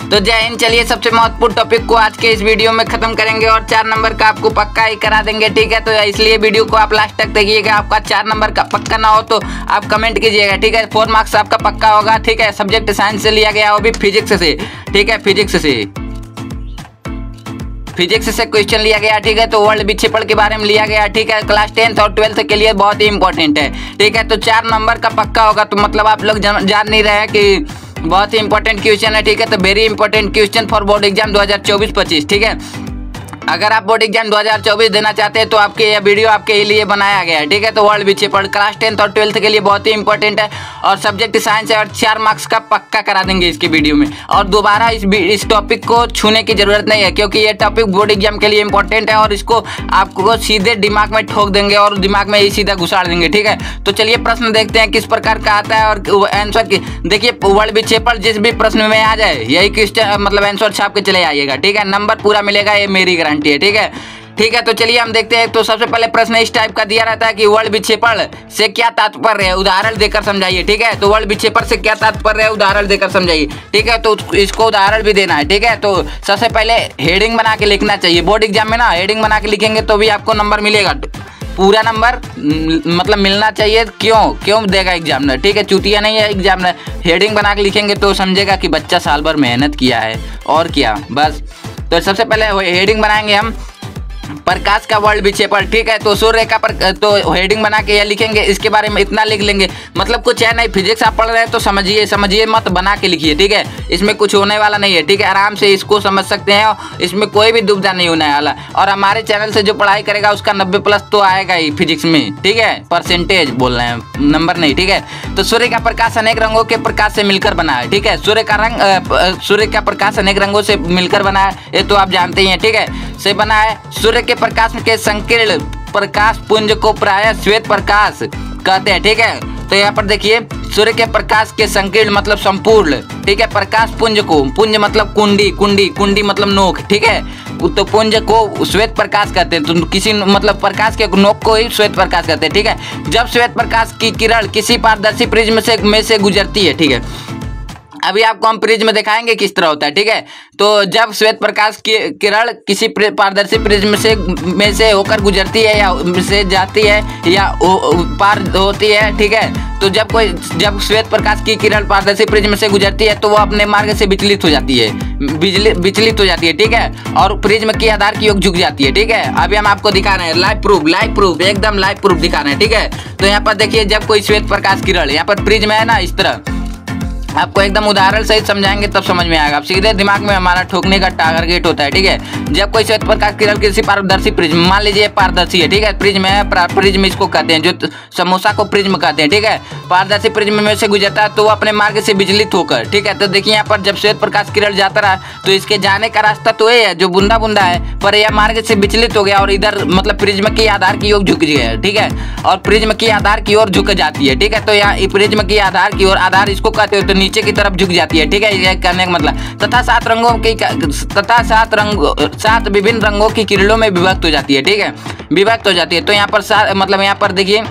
तो जय हिंद। चलिए सबसे महत्वपूर्ण टॉपिक को आज के इस वीडियो में खत्म करेंगे और 4 नंबर का आपको पक्का ही करा देंगे, ठीक है। तो इसलिए वीडियो को आप लास्ट तक देखिएगा। आपका 4 नंबर का पक्का ना हो तो आप कमेंट कीजिएगा, ठीक है। 4 मार्क्स आपका पक्का होगा, ठीक है। सब्जेक्ट साइंस से लिया गया, वो भी फिजिक्स से, ठीक है। फिजिक्स से क्वेश्चन लिया गया, ठीक है। तो वर्ल्ड विक्षेपण के बारे में लिया गया, ठीक है। क्लास 10th और 12th के लिए बहुत ही इंपॉर्टेंट है, ठीक है। तो 4 नंबर का पक्का होगा, तो मतलब आप लोग जान नहीं रहे हैं कि बहुत ही इंपॉर्टेंट क्वेश्चन है, ठीक है। तो very important question for board exam 2024-25, ठीक है। अगर आप बोर्ड एग्जाम 2024 देना चाहते हैं तो आपके यह वीडियो आपके लिए बनाया गया है, ठीक है। तो वर्ल्ड विक्षेपण क्लास 10th और 12th के लिए बहुत ही इंपॉर्टेंट है और सब्जेक्ट साइंस है और 4 मार्क्स का पक्का करा देंगे इसके वीडियो में। और दोबारा इस टॉपिक को छूने की जरूरत नहीं है, क्योंकि ये टॉपिक बोर्ड एग्जाम के लिए इंपॉर्टेंट है और इसको आपको सीधे दिमाग में ठोक देंगे और दिमाग में ही सीधा घुसाड़ देंगे, ठीक है। तो चलिए प्रश्न देखते हैं किस प्रकार का आता है और आंसर की। देखिए वर्ल्ड विक्षेपण जिस भी प्रश्न में आ जाए यही क्वेश्चन मतलब आंसर छाप के चले आइएगा, ठीक है। नंबर पूरा मिलेगा, ये मेरी गारंटी है, ठीक है। ठीक है, तो चलिए हम देखते हैं। तो सबसे पहले प्रश्न इस टाइप का दिया रहता है कि वर्ल्ड विक्षेपण से क्या तात्पर्य है, उदाहरण देकर समझाइए, ठीक है। तो वर्ल्ड विक्षेपण से क्या तात्पर्य है, उदाहरण देकर समझाइए, ठीक है। तो इसको उदाहरण भी देना है, ठीक है। तो सबसे पहले हेडिंग बना के लिखना चाहिए। बोर्ड एग्जाम में ना हेडिंग बना के लिखेंगे तो भी आपको नंबर मिलेगा, पूरा नंबर मतलब मिलना चाहिए। क्यों देगा एग्जामिनर, ठीक है। चूतिया नहीं है एग्जामिनर। हेडिंग बना के लिखेंगे तो समझेगा कि बच्चा साल भर मेहनत किया है और क्या, बस। तो सबसे पहले हेडिंग बनाएंगे हम प्रकाश का वर्ल्ड विक्षेपण, ठीक है। तो सूर्य का तो हेडिंग बना के यह लिखेंगे, इसके बारे में इतना लिख लेंगे। मतलब कुछ है नहीं, फिजिक्स आप पढ़ रहे हैं तो समझिए मत, बना के लिखिए, ठीक है। इसमें कुछ होने वाला नहीं है, ठीक है। आराम से इसको समझ सकते हैं, इसमें कोई भी दुविधा नहीं होने वाला। और हमारे चैनल से जो पढ़ाई करेगा उसका 90+ तो आएगा ही फिजिक्स में, ठीक है। परसेंटेज बोल रहे हैं, नंबर नहीं, ठीक है। तो सूर्य का प्रकाश अनेक रंगों के प्रकाश से मिलकर बना है, ठीक है। सूर्य का प्रकाश अनेक रंगों से मिलकर बना है, ये तो आप जानते ही हैं, ठीक है। से बना है। सूर्य के प्रकाश के संकीर्ण प्रकाश पुंज को प्रायः श्वेत प्रकाश कहते हैं, ठीक है। तो यहाँ पर देखिए सूर्य के प्रकाश के संकीर्ण मतलब संपूर्ण, ठीक है। प्रकाश पुंज को, पुंज मतलब कुंडी मतलब नोक, ठीक है। तो पुंज को श्वेत प्रकाश कहते हैं। तो किसी मतलब प्रकाश के नोक को ही श्वेत प्रकाश कहते हैं, ठीक है। जब श्वेत प्रकाश की किरण किसी पारदर्शी प्रिज्म में से गुजरती है, ठीक है। अभी आपको हम प्रिज्म दिखाएंगे किस तरह होता है, ठीक है। तो जब श्वेत प्रकाश की किरण किसी पारदर्शी प्रिज्म में से होकर गुजरती है या से जाती है या पार होती है, ठीक है। तो जब श्वेत प्रकाश की किरण पारदर्शी प्रिज्म से गुजरती है तो वो अपने मार्ग से विचलित हो जाती है, ठीक है। और प्रिज्म के आधार की ओर झुक जाती है, ठीक है। अभी हम आपको दिखा रहे हैं लाइव प्रूफ, एकदम लाइव प्रूफ दिखा रहे हैं, ठीक है। तो यहाँ पर देखिए जब कोई श्वेत प्रकाश किरण, यहाँ पर प्रिज्म है ना, इस तरह आपको एकदम उदाहरण सहित समझाएंगे तब समझ में आएगा। आप सीधे दिमाग में हमारा ठोकने का टारगेट होता है, ठीक है। जब कोई श्वेत प्रकाश किरण किसी पारदर्शी प्रिज्म, मान लीजिए पारदर्शी है, ठीक है। प्रिज्म है, प्रिज्म इसको कहते हैं, जो समोसा को प्रिज्म कहते हैं, ठीक है। पारदर्शी प्रिज्म में से गुजरता है तो वो अपने मार्ग से विचलित होकर, ठीक है। तो देखिए यहाँ पर जब श्वेत प्रकाश किरण जाता रहा तो इसके जाने का रास्ता तो ये है जो बूंदा है, पर यह मार्ग से विचलित हो गया और इधर मतलब प्रिज्म के आधार की ओर झुक गया, ठीक है। और प्रिज्म की आधार की ओर झुक जाती है, ठीक है। तो यहाँ प्रिज्म की आधार की ओर, आधार इसको कहते हो, तो नीचे की तरफ झुक जाती है, ठीक है। ये कहने का मतलब तथा 7 विभिन्न रंगों की किरणों में विभक्त हो जाती है, ठीक है। विभक्त हो जाती है। तो यहाँ पर मतलब यहाँ पर देखिए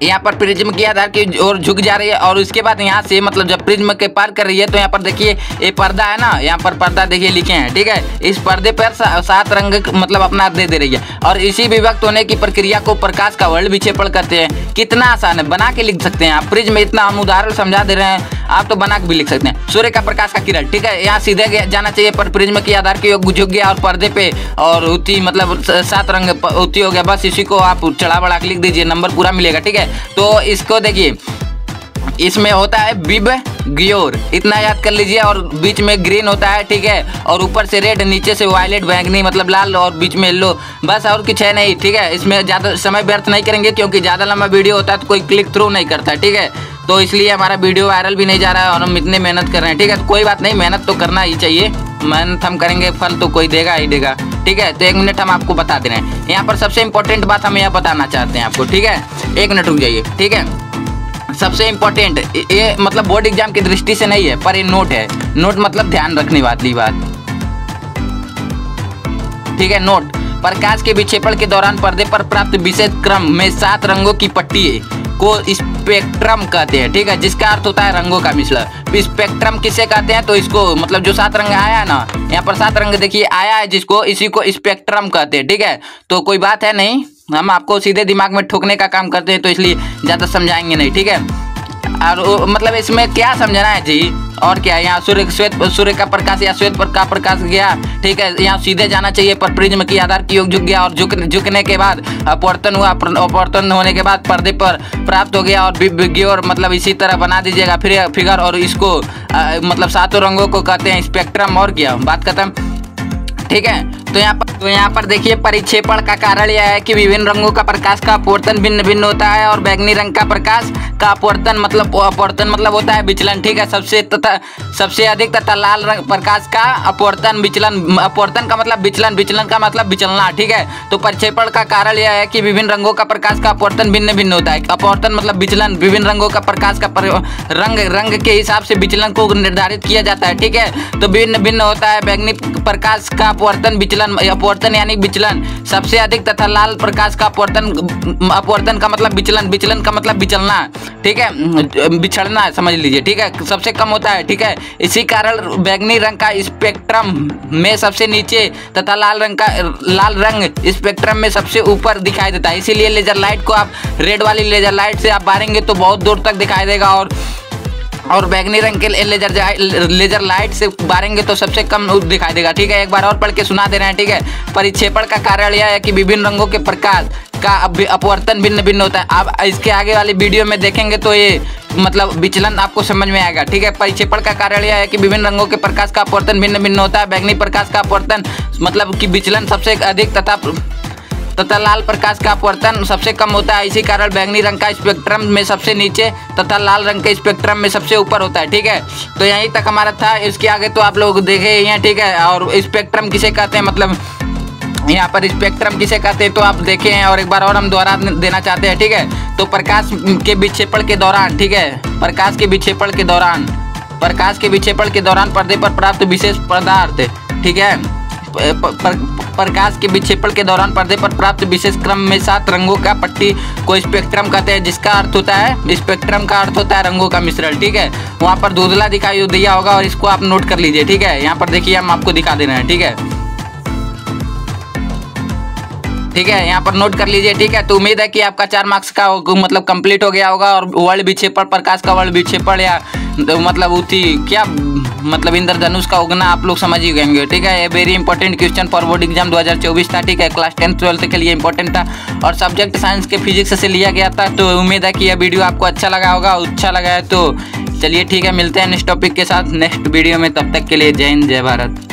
यहाँ पर प्रिज्म की आधार की ओर झुक जा रही है और उसके बाद यहाँ से मतलब जब प्रिज्म के पार कर रही है तो यहाँ पर देखिए ये पर्दा है ना, यहाँ पर पर्दा देखिए लिखे हैं, ठीक है। इस पर्दे पर 7 रंग मतलब अपना दे रही है और इसी विभक्त होने की प्रक्रिया को प्रकाश का वर्ल्ड विक्षेपण कहते हैं। कितना आसान है, बना के लिख सकते हैं आप। प्रिज्म इतना हम उदाहरण समझा दे रहे हैं, आप तो बना के भी लिख सकते हैं। सूर्य का प्रकाश का किरण, ठीक है। यहाँ सीधे जाना चाहिए पर प्रिज्म की आधार की ओर झुक गया और पर्दे पे और उती मतलब 7 रंग उती हो गया, बस इसी को आप चढ़ा बढ़ा के लिख दीजिए, नंबर पूरा मिलेगा, ठीक है। तो इसको देखिए इसमें होता है बिब ग्योर, इतना याद कर लीजिए। और बीच में ग्रीन होता है, ठीक है। और ऊपर से रेड, नीचे से वायलेट बैंगनी मतलब लाल और बीच में येलो, बस और कुछ है नहीं, ठीक है। इसमें ज़्यादा समय व्यर्थ नहीं करेंगे क्योंकि ज़्यादा लंबा वीडियो होता है तो कोई क्लिक थ्रू नहीं करता, ठीक है। तो इसलिए हमारा वीडियो वायरल भी नहीं जा रहा है और हम इतने मेहनत कर रहे हैं, ठीक है। तो कोई बात नहीं, मेहनत तो करना ही चाहिए, मेहनत हम करेंगे फल तो कोई देगा ही देगा, ठीक है। तो 1 मिनट हम आपको बता दे रहे हैं। यहाँ पर सबसे इंपॉर्टेंट बात हम यह बताना चाहते हैं आपको, ठीक है। 1 मिनट रुक जाइए, ठीक है। सबसे इम्पोर्टेंट ये मतलब बोर्ड एग्जाम की दृष्टि से नहीं है पर ये नोट है। नोट मतलब ध्यान रखने वाली बात, ठीक है। नोट प्रकाश के विक्षेपण के दौरान पर्दे पर प्राप्त विशेष क्रम में 7 रंगों की पट्टी को स्पेक्ट्रम कहते हैं, ठीक है, जिसका अर्थ होता है रंगों का मिश्रण। स्पेक्ट्रम किसे कहते हैं, तो इसको मतलब जो 7 रंग आया है ना, यहाँ पर 7 रंग देखिए आया है, जिसको इसी को स्पेक्ट्रम कहते हैं, ठीक है। तो कोई बात है नहीं, हम आपको सीधे दिमाग में ठोकने का काम करते हैं, तो इसलिए ज़्यादा समझाएंगे नहीं, ठीक है। और मतलब इसमें क्या समझना है जी, और क्या, यहाँ सूर्य का प्रकाश या श्वेत का प्रकाश गया, ठीक है, यहाँ सीधे जाना चाहिए, पर प्रिज्म की आधार की ओर झुक गया, और झुकने के बाद अपवर्तन हुआ, अपवर्तन होने के बाद पर्दे पर प्राप्त हो गया, और और मतलब इसी तरह बना दीजिएगा फिगर, और इसको मतलब 7 रंगों को कहते हैं स्पेक्ट्रम, और क्या, बात खत्म, ठीक है। तो यहाँ पर देखिए परिक्षेपण का कारण यह है कि विभिन्न रंगों का प्रकाश का अपवर्तन भिन्न भिन्न होता है, और बैंगनी रंग का प्रकाश का अपवर्तन मतलब होता है विचलन, ठीक है, सबसे अधिक, तथा लाल रंग प्रकाश का अपवर्तन अपवर्तन का मतलब विचलन का मतलब विचलना, ठीक है। तो परिक्षेपण का कारण यह है कि विभिन्न रंगों का प्रकाश का अपवर्तन भिन्न भिन्न होता है। अपवर्तन मतलब विचलन, विभिन्न रंगों का प्रकाश का रंग के हिसाब से विचलन को निर्धारित किया जाता है, ठीक है। तो भिन्न भिन्न होता है। बैंगनी प्रकाश का अपवर्तन यानी विचलन सबसे अधिक, तथा लाल प्रकाश का अपवर्तन का मतलब विचलन का मतलब विचलना, ठीक है, बिछड़ना समझ लीजिए, ठीक है, सबसे कम होता है, ठीक है। इसी कारण बैंगनी रंग का स्पेक्ट्रम में सबसे नीचे, तथा लाल रंग स्पेक्ट्रम में सबसे ऊपर दिखाई देता है। इसीलिए लेजर लाइट को आप रेड वाली लेजर लाइट से आप बारेंगे तो बहुत दूर तक दिखाई देगा, और बैंगनी रंग के लेजर लाइट से बारेंगे तो सबसे कम दिखाई देगा, ठीक है। एक बार और पढ़ के सुना दे रहे हैं, ठीक है। परिक्षेपण का कारण यह है कि विभिन्न रंगों के प्रकाश का अपवर्तन भिन्न भिन्न होता है। आप इसके आगे वाली वीडियो में देखेंगे तो ये मतलब विचलन आपको समझ में आएगा, ठीक है। परिक्षेपण का कारण यह है कि विभिन्न रंगों के प्रकाश का अपवर्तन भिन्न भिन्न होता है। बैंगनी प्रकाश का अपवर्तन मतलब कि विचलन सबसे अधिक, तथा लाल प्रकाश का अपवर्तन सबसे कम होता है। इसी कारण बैंगनी रंग का स्पेक्ट्रम में सबसे नीचे, तथा लाल रंग के स्पेक्ट्रम में सबसे ऊपर होता है, ठीक है। तो यहीं तक हमारा था, इसके आगे तो आप लोग देखे ही हैं, ठीक है। और स्पेक्ट्रम किसे कहते हैं, मतलब यहाँ पर स्पेक्ट्रम किसे कहते हैं तो आप देखे हैं, और एक बार और हम दोहरा देना चाहते हैं, ठीक है। तो प्रकाश के विक्षेपण के दौरान, ठीक है, प्रकाश के विक्षेपण के दौरान पर्दे पर प्राप्त विशेष पदार्थ, ठीक है, प्रकाश के विक्षेपण के दौरान पर्दे पर प्राप्त विशेष क्रम में 7 रंगों का पट्टी को स्पेक्ट्रम कहते हैं, जिसका अर्थ होता है, स्पेक्ट्रम का अर्थ होता है रंगों का मिश्रण, ठीक है। वहाँ पर धुंधला दिखाई दिया होगा, और इसको आप नोट कर लीजिए, ठीक है। यहाँ पर देखिए हम आपको दिखा दे रहे हैं, ठीक है, ठीक है, यहाँ पर नोट कर लीजिए, ठीक है। तो उम्मीद है कि आपका 4 मार्क्स का मतलब कंप्लीट हो गया होगा, और वर्ल्ड विक्षेपण, प्रकाश का वर्ल्ड विक्षेपण, या मतलब उठी क्या मतलब इंद्रधनुष का उगना आप लोग समझ ही गएंगे, ठीक है। ये very important question for board exam 2024 था, ठीक है। क्लास 10th 12th के लिए इंपॉर्टेंट था, और सब्जेक्ट साइंस के फिजिक्स से लिया गया था। तो उम्मीद है कि यह वीडियो आपको अच्छा लगा होगा। अच्छा लगा है तो चलिए ठीक है, मिलते हैं नेक्स्ट टॉपिक के साथ नेक्स्ट वीडियो में। तब तक के लिए जय हिंद, जय भारत।